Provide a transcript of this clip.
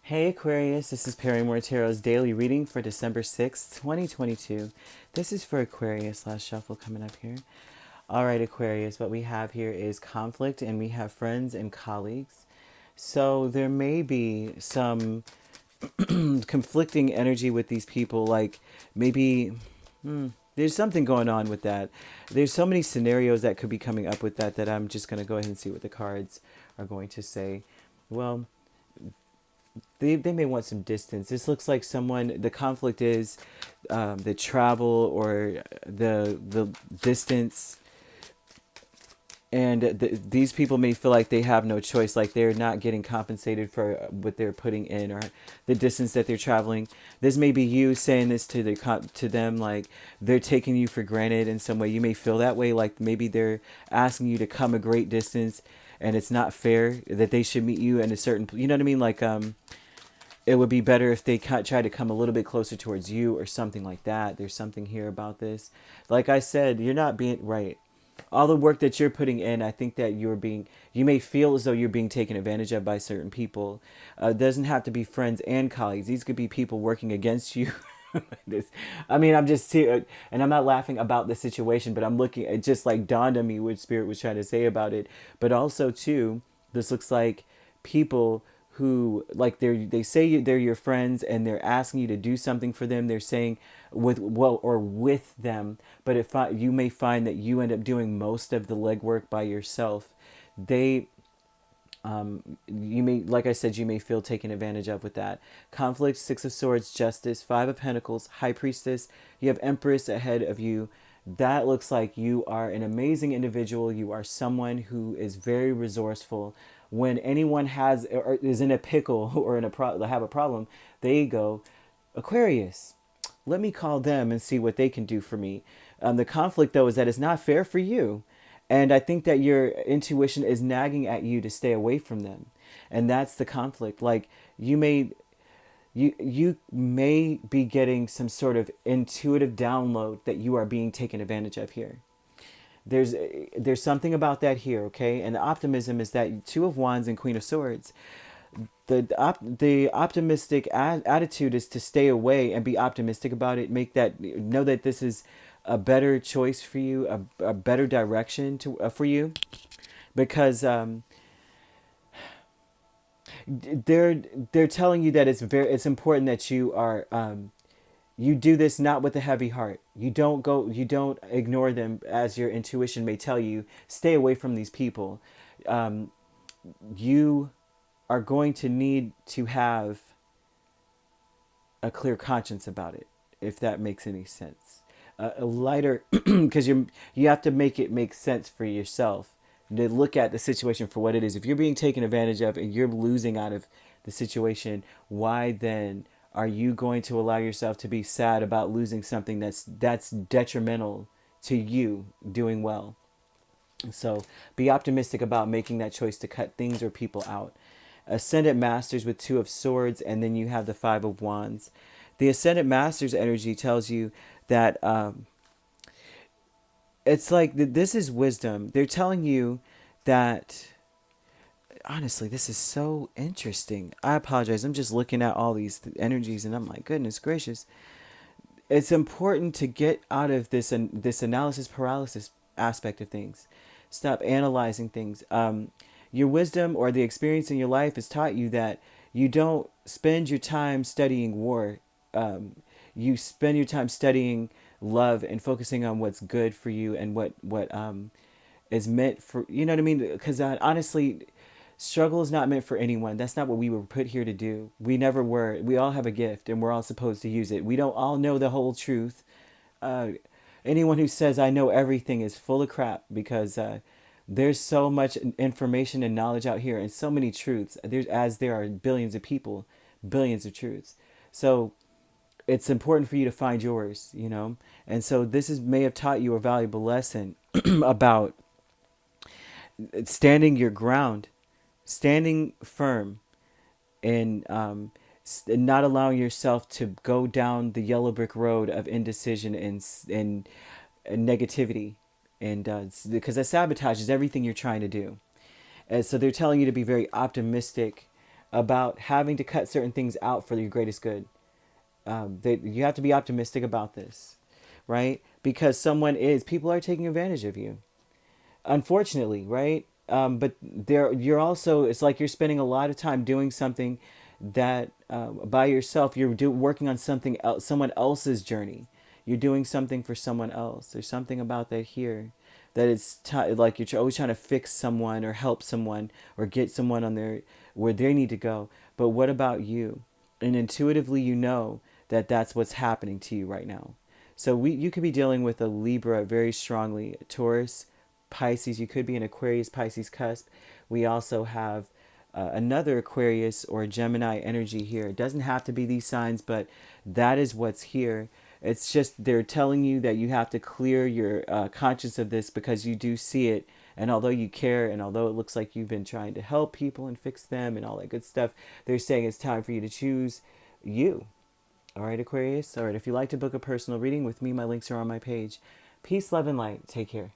Hey Aquarius, this is Perrymore Tarot's daily reading for December 6th, 2022. This is for Aquarius, last shuffle coming up here. All right, Aquarius, what we have here is conflict and we have friends and colleagues. So there may be some conflicting energy with these people, like maybe there's something going on with that. There's so many scenarios that could be coming up with that I'm just going to go ahead and see what the cards are going to say. Well, they may want some distance. This looks like someone, the conflict is the travel or the distance. And these people may feel like they have no choice, like they're not getting compensated for what they're putting in or the distance that they're traveling. This may be you saying this to them, like they're taking you for granted in some way. You may feel that way, like maybe they're asking you to come a great distance, and it's not fair that they should meet you in a certain. You know what I mean? Like it would be better if they try to come a little bit closer towards you or something like that. There's something here about this. Like I said, you're not being right. All the work that you're putting in, I think that you may feel as though you're being taken advantage of by certain people. It doesn't have to be friends and colleagues. These could be people working against you. this, I mean, I'm just here, and I'm not laughing about the situation, but I'm looking, it just like dawned on me what Spirit was trying to say about it. But also, too, this looks like people who like they say they're your friends and they're asking you to do something for them. They're saying with them, but if you may find that you end up doing most of the legwork by yourself. They you may, like I said, you may feel taken advantage of with that. Conflict, Six of Swords, Justice, Five of Pentacles, High Priestess. You have Empress ahead of you. That looks like you are an amazing individual. You are someone who is very resourceful. When anyone has or is in a pickle or have a problem, they go, Aquarius, let me call them and see what they can do for me. The conflict, though, is that it's not fair for you. And I think that your intuition is nagging at you to stay away from them. And that's the conflict. Like you may be getting some sort of intuitive download that you are being taken advantage of here. There's something about that here, okay? And the optimism is that Two of Wands and Queen of Swords. The optimistic attitude is to stay away and be optimistic about it. Know that this is a better choice for you, a better direction for you, because they're telling you that it's important that you do this not with a heavy heart. You don't ignore them, as your intuition may tell you. Stay away from these people. You are going to need to have a clear conscience about it, if that makes any sense. A lighter, because you have to make it make sense for yourself to look at the situation for what it is. If you're being taken advantage of and you're losing out of the situation, why then are you going to allow yourself to be sad about losing something that's detrimental to you doing well? So be optimistic about making that choice to cut things or people out. Ascendant Masters with Two of Swords, and then you have the Five of Wands. The Ascendant Masters energy tells you that it's like this is wisdom. They're telling you that, honestly, this is so interesting. I apologize. I'm just looking at all these energies and I'm like, goodness gracious. It's important to get out of this analysis paralysis aspect of things. Stop analyzing things. Your wisdom or the experience in your life has taught you that you don't spend your time studying war. You spend your time studying love and focusing on what's good for you and what is meant for, you know what I mean? Because honestly, struggle is not meant for anyone. That's not what we were put here to do. We never were. We all have a gift and we're all supposed to use it. We don't all know the whole truth. Uh, Anyone who says I know everything is full of crap, because there's so much information and knowledge out here and so many truths. There are billions of people, billions of truths. So it's important for you to find yours, you know. And so may have taught you a valuable lesson about standing your ground, standing firm, and not allowing yourself to go down the yellow brick road of indecision and negativity, and because that sabotages everything you're trying to do. And so they're telling you to be very optimistic about having to cut certain things out for your greatest good. You have to be optimistic about this, right? Because people are taking advantage of you, unfortunately, right? But you're also, it's like you're spending a lot of time doing something that by yourself. Working on something else, someone else's journey. You're doing something for someone else. There's something about that here, that like you're always trying to fix someone or help someone or get someone on their where they need to go. But what about you? And intuitively, you know that that's what's happening to you right now. So you could be dealing with a Libra very strongly, Taurus, Pisces. You could be an Aquarius, Pisces cusp. We also have another Aquarius or Gemini energy here. It doesn't have to be these signs, but that is what's here. It's just they're telling you that you have to clear your conscience of this, because you do see it. And although you care, and although it looks like you've been trying to help people and fix them and all that good stuff, they're saying it's time for you to choose you. All right, Aquarius. All right, if you'd like to book a personal reading with me, my links are on my page. Peace, love, and light. Take care.